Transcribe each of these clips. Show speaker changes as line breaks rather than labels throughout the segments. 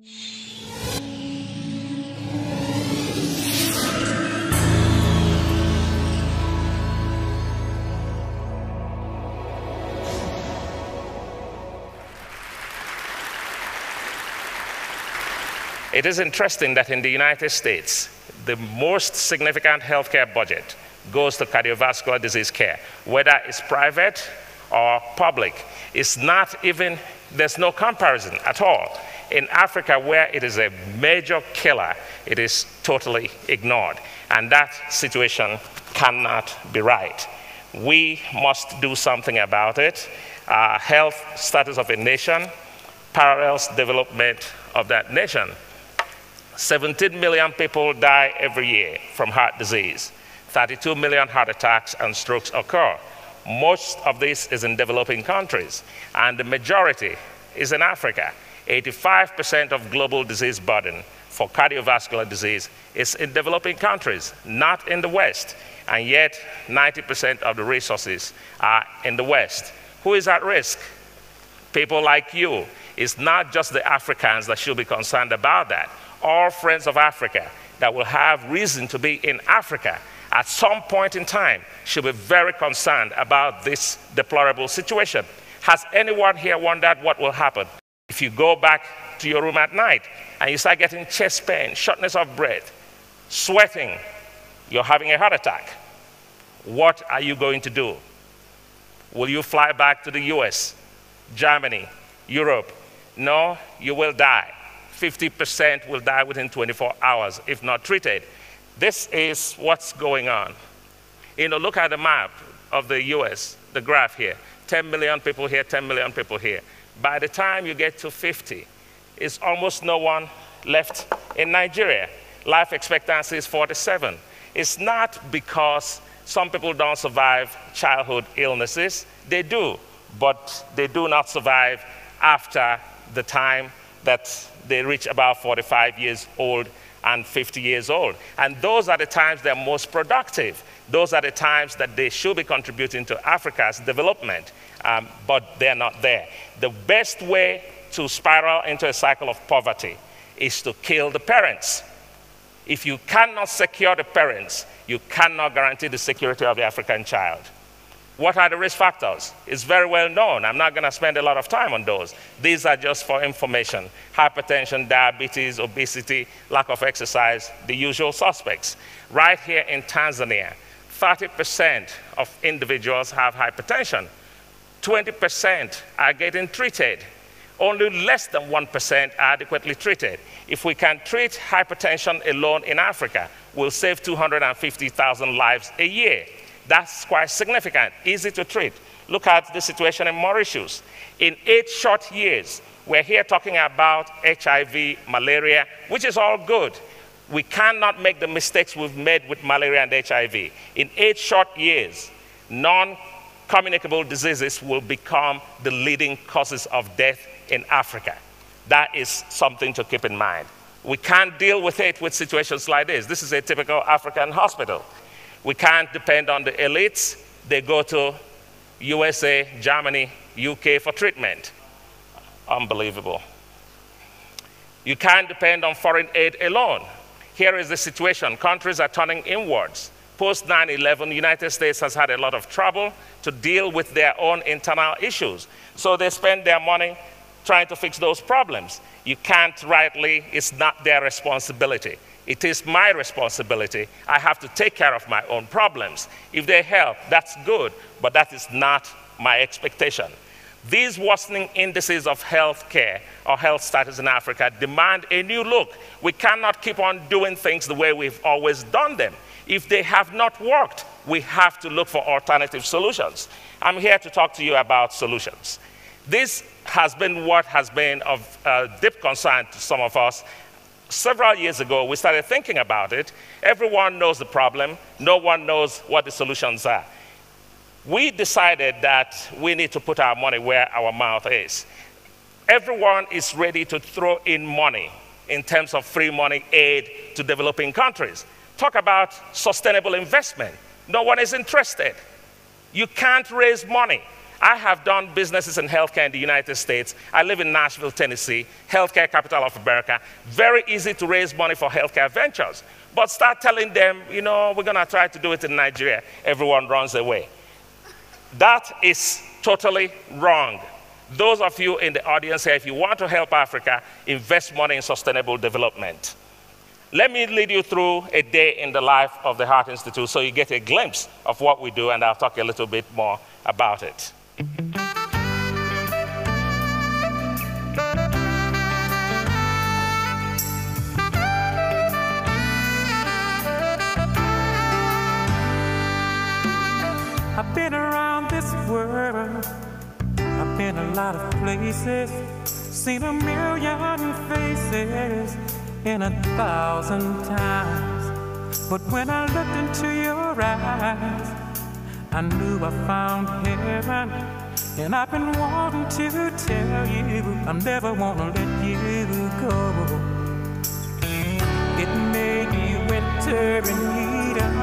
It is interesting that in the United States, the most significant healthcare budget goes to cardiovascular disease care, whether it's private or public. It's not even, there's no comparison at all. In Africa, where it is a major killer, it is totally ignored. And that situation cannot be right. We must do something about it. Health status of a nation parallels development of that nation. 17 million people die every year from heart disease. 32 million heart attacks and strokes occur. Most of this is in developing countries, and the majority is in Africa. 85% of global disease burden for cardiovascular disease is in developing countries, not in the West. And yet, 90% of the resources are in the West. Who is at risk? People like you. It's not just the Africans that should be concerned about that. All friends of Africa that will have reason to be in Africa at some point in time should be very concerned about this deplorable situation. Has anyone here wondered what will happen if you go back to your room at night and you start getting chest pain, shortness of breath, sweating, you're having a heart attack? What are you going to do? Will you fly back to the US, Germany, Europe? No, you will die. 50% will die within 24 hours if not treated. This is what's going on. You know, look at the map of the US, the graph here. 10 million people here, 10 million people here. By the time you get to 50, it's almost no one left in Nigeria. Life expectancy is 47. It's not because some people don't survive childhood illnesses. They do, but they do not survive after the time that they reach about 45 years old and 50 years old. And those are the times they're most productive. Those are the times that they should be contributing to Africa's development, but they're not there. The best way to spiral into a cycle of poverty is to kill the parents. If you cannot secure the parents, you cannot guarantee the security of the African child. What are the risk factors? It's very well known. I'm not going to spend a lot of time on those. These are just for information. Hypertension, diabetes, obesity, lack of exercise, the usual suspects. Right here in Tanzania, 30% of individuals have hypertension. 20% are getting treated. Only less than 1% are adequately treated. If we can treat hypertension alone in Africa, we'll save 250,000 lives a year. That's quite significant, easy to treat. Look at the situation in Mauritius. In 8 short years, we're here talking about HIV, malaria, which is all good. We cannot make the mistakes we've made with malaria and HIV. In 8 short years, non-communicable diseases will become the leading causes of death in Africa. That is something to keep in mind. We can't deal with it with situations like this. This is a typical African hospital. We can't depend on the elites. They go to USA, Germany, UK for treatment. Unbelievable. You can't depend on foreign aid alone. Here is the situation. Countries are turning inwards. Post 9/11, the United States has had a lot of trouble to deal with their own internal issues. So they spend their money trying to fix those problems. You can't rightly, it's not their responsibility. It is my responsibility. I have to take care of my own problems. If they help, that's good, but that is not my expectation. These worsening indices of health care or health status in Africa demand a new look. We cannot keep on doing things the way we've always done them. If they have not worked, we have to look for alternative solutions. I'm here to talk to you about solutions. This has been what has been of deep concern to some of us. Several years ago, we started thinking about it. Everyone knows the problem. No one knows what the solutions are. We decided that we need to put our money where our mouth is. Everyone is ready to throw in money in terms of free money aid to developing countries. Talk about sustainable investment. No one is interested. You can't raise money I have done businesses in healthcare in the United States. I live in Nashville, Tennessee, healthcare capital of America. Very easy to raise money for healthcare ventures. But start telling them, you know, we're going to try to do it in Nigeria. Everyone runs away. That is totally wrong. Those of you in the audience here, if you want to help Africa, invest money in sustainable development. Let me lead you through a day in the life of the Heart Institute so you get a glimpse of what we do, and I'll talk a little bit more about it.
I've been around this world, I've been a lot of places, seen a million faces in 1,000 times. But when I looked into your eyes, I knew I found heaven. And I've been wanting to tell you, I never want to let you go. It may be winter in Eden,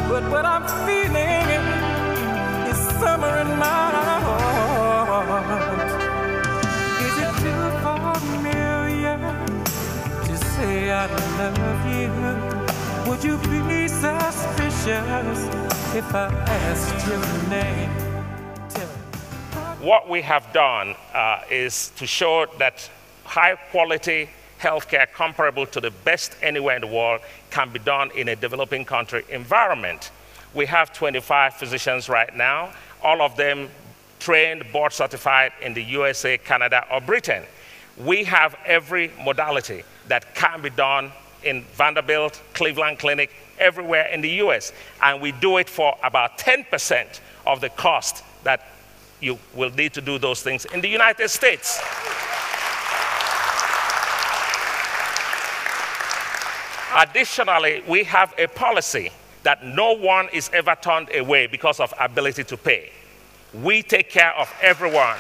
but what I'm feeling is summer in my heart. Is it too familiar to say I love you? Would you be suspicious if I asked your name?
What we have done is to show that high-quality healthcare comparable to the best anywhere in the world can be done in a developing country environment. We have 25 physicians right now, all of them trained, board certified in the USA, Canada, or Britain. We have every modality that can be done in Vanderbilt, Cleveland Clinic, everywhere in the US. And we do it for about 10% of the cost that you will need to do those things in the United States. Additionally, we have a policy that no one is ever turned away because of ability to pay. We take care of everyone.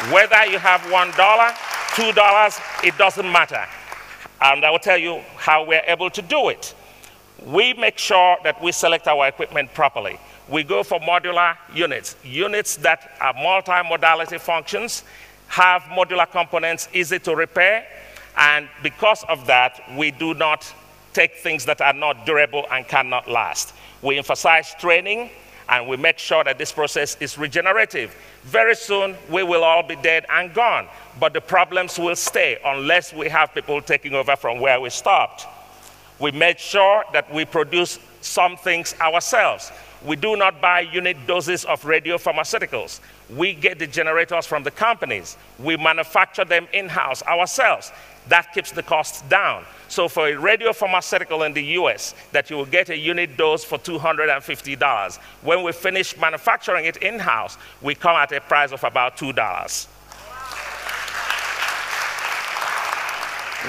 Whether you have $1, $2, it doesn't matter. And I will tell you how we're able to do it. We make sure that we select our equipment properly. We go for modular units, units that are multi-modality functions, have modular components, easy to repair, and because of that, we do not take things that are not durable and cannot last. We emphasize training, and we make sure that this process is regenerative. Very soon, we will all be dead and gone, but the problems will stay unless we have people taking over from where we stopped. We made sure that we produce some things ourselves. We do not buy unit doses of radiopharmaceuticals. We get the generators from the companies. We manufacture them in-house ourselves. That keeps the costs down. So for a radiopharmaceutical in the US, that you will get a unit dose for $250. When we finish manufacturing it in-house, we come at a price of about $2.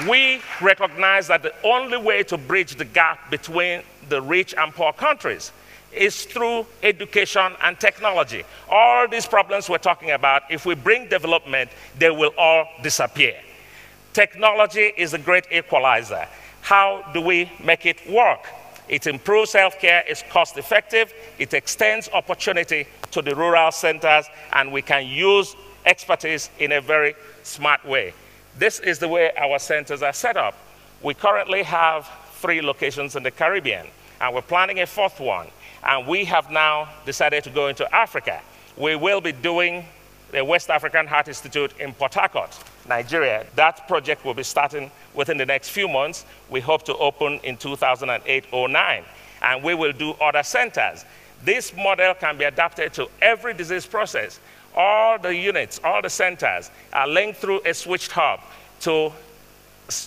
We recognize that the only way to bridge the gap between the rich and poor countries is through education and technology. All these problems we're talking about, if we bring development, they will all disappear. Technology is a great equalizer. How do we make it work? It improves healthcare, it's cost effective, it extends opportunity to the rural centers, and we can use expertise in a very smart way. This is the way our centers are set up. We currently have 3 locations in the Caribbean, and we're planning a 4th one. And we have now decided to go into Africa. We will be doing the West African Heart Institute in Port Harcourt, Nigeria. That project will be starting within the next few months. We hope to open in 2008-09. And we will do other centers. This model can be adapted to every disease process. All the units, all the centers are linked through a switched hub to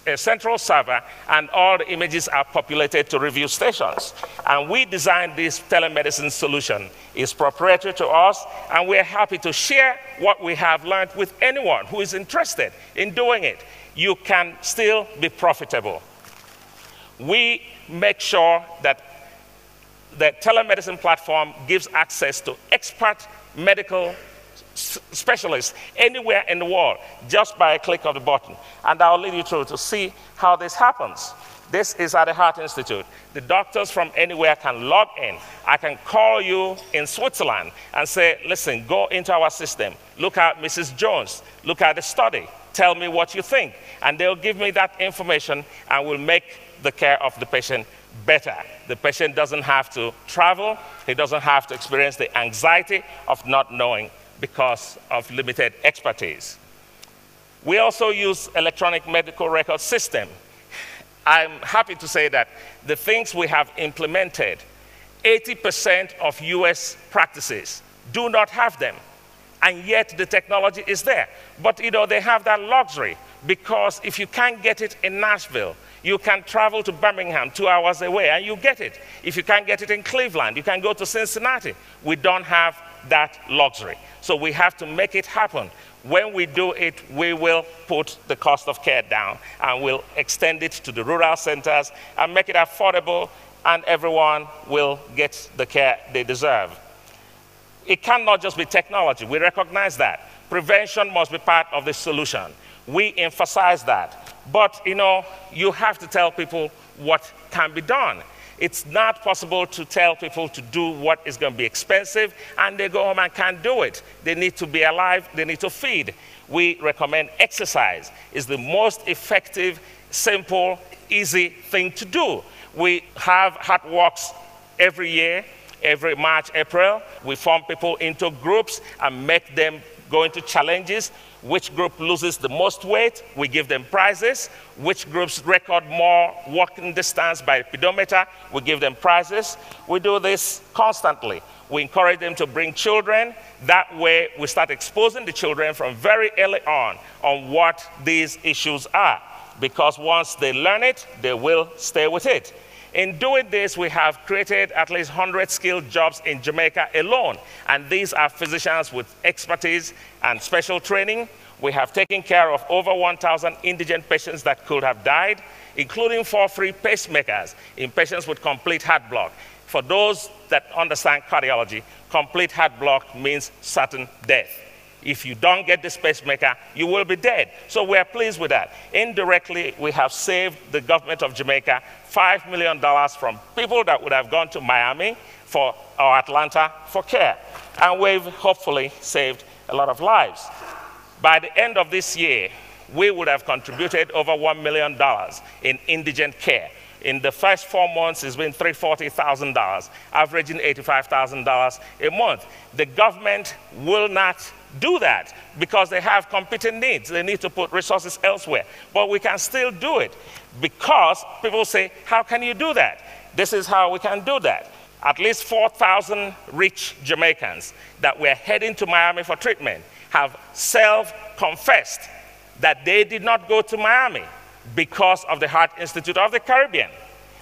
a central server, and all the images are populated to review stations. And we designed this telemedicine solution. It's proprietary to us, and we're happy to share what we have learned with anyone who is interested in doing it. You can still be profitable. We make sure that the telemedicine platform gives access to expert medical specialists anywhere in the world just by a click of the button. And I'll lead you through to see how this happens. This is at the Heart Institute. The doctors from anywhere can log in. I can call you in Switzerland and say, listen, go into our system. Look at Mrs. Jones. Look at the study. Tell me what you think. And they'll give me that information and will make the care of the patient better. The patient doesn't have to travel. He doesn't have to experience the anxiety of not knowing because of limited expertise. We also use electronic medical record system. I'm happy to say that the things we have implemented, 80% of US practices do not have them. And yet the technology is there. But they have that luxury, because if you can't get it in Nashville, you can travel to Birmingham 2 hours away and you get it. If you can't get it in Cleveland, you can go to Cincinnati. We don't have that luxury. So we have to make it happen. When we do it, we will put the cost of care down and we'll extend it to the rural centers and make it affordable, and everyone will get the care they deserve. It cannot just be technology. We recognize that. Prevention must be part of the solution. We emphasize that. But, you have to tell people what can be done. It's not possible to tell people to do what is going to be expensive and they go home and can't do it. They need to be alive. They need to feed. We recommend exercise. It's the most effective, simple, easy thing to do. We have heart walks every year. Every March, April, we form people into groups and make them go into challenges. Which group loses the most weight, we give them prizes. Which groups record more walking distance by pedometer, we give them prizes. We do this constantly. We encourage them to bring children. That way, we start exposing the children from very early on what these issues are. Because once they learn it, they will stay with it. In doing this, we have created at least 100 skilled jobs in Jamaica alone. And these are physicians with expertise and special training. We have taken care of over 1,000 indigent patients that could have died, including 4 free pacemakers in patients with complete heart block. For those that understand cardiology, complete heart block means certain death. If you don't get this pacemaker, you will be dead. So we're pleased with that. Indirectly, we have saved the government of Jamaica $5 million from people that would have gone to Miami or Atlanta for care. And we've hopefully saved a lot of lives. By the end of this year, we would have contributed over $1 million in indigent care. In the first 4 months, it's been $340,000, averaging $85,000 a month. The government will not do that because they have competing needs. They need to put resources elsewhere. But we can still do it because people say, how can you do that? This is how we can do that. At least 4,000 rich Jamaicans that were heading to Miami for treatment have self-confessed that they did not go to Miami because of the Heart Institute of the Caribbean.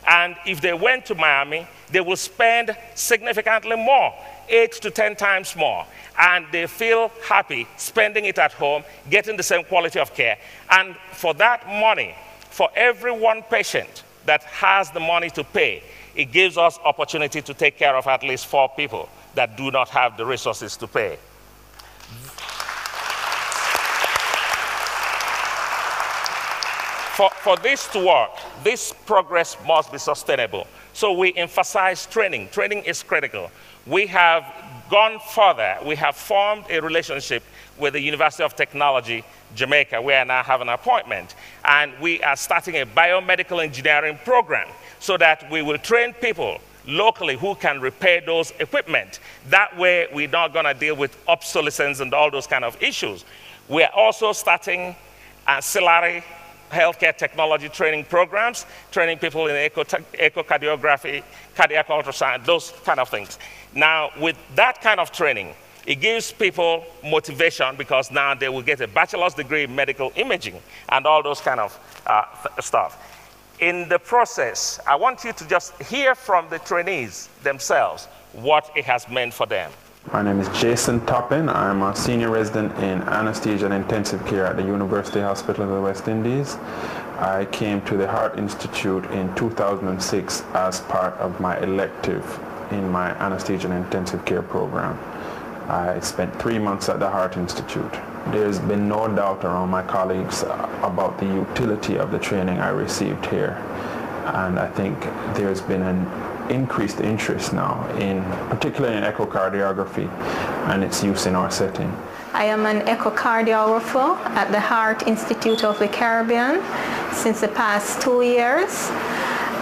And if they went to Miami, they will spend significantly more, 8 to 10 times more. And they feel happy spending it at home, getting the same quality of care. And for that money, for every one patient that has the money to pay, it gives us opportunity to take care of at least 4 people that do not have the resources to pay. For this to work, this progress must be sustainable. So we emphasize training. Training is critical. We have gone further. We have formed a relationship with the University of Technology, Jamaica, where I now have an appointment. And we are starting a biomedical engineering program so that we will train people locally who can repair those equipment. That way, we're not going to deal with obsolescence and all those kind of issues. We are also starting ancillary healthcare technology training programs, training people in echocardiography, cardiac ultrasound, those kind of things. Now, with that kind of training, it gives people motivation because now they will get a bachelor's degree in medical imaging and all those kind of stuff. In the process, I want you to just hear from the trainees themselves what it has meant for them.
My name is Jason Toppin. I'm a senior resident in anesthesia and intensive care at the University Hospital of the West Indies. I came to the Heart Institute in 2006 as part of my elective in my anesthesia and intensive care program. I spent 3 months at the Heart Institute. There's been no doubt around my colleagues about the utility of the training I received here. And I think there's been an increased interest now, particularly in echocardiography and its use in our setting.
I am an echocardiographer at the Heart Institute of the Caribbean since the past 2 years.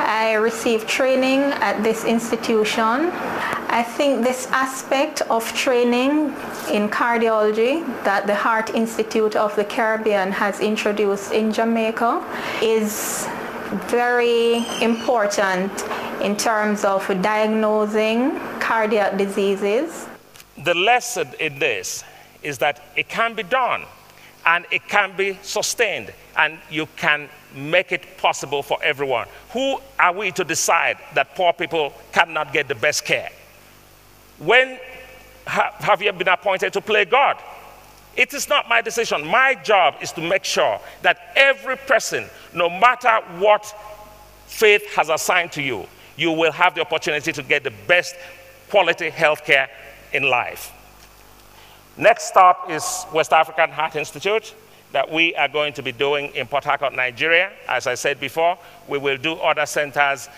I received training at this institution. I think this aspect of training in cardiology that the Heart Institute of the Caribbean has introduced in Jamaica is very important in terms of diagnosing cardiac diseases.
The lesson in this is that it can be done and it can be sustained and you can make it possible for everyone. Who are we to decide that poor people cannot get the best care? When have you been appointed to play God? It is not my decision. My job is to make sure that every person, no matter what faith has assigned to you, you will have the opportunity to get the best quality health care in life. Next stop is West African Heart Institute that we are going to be doing in Port Harcourt, Nigeria. As I said before, we will do other centers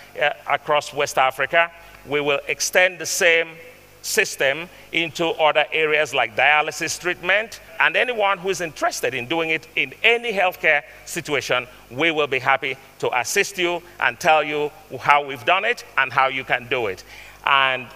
across West Africa. We will extend the same system into other areas like dialysis treatment, and anyone who is interested in doing it in any healthcare situation, we will be happy to assist you and tell you how we've done it and how you can do it. And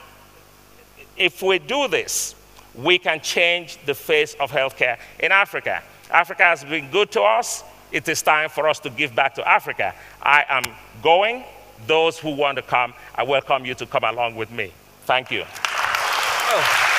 if we do this, we can change the face of healthcare in Africa. Africa has been good to us. It is time for us to give back to Africa. I am going. Those who want to come, I welcome you to come along with me. Thank you.
Oh.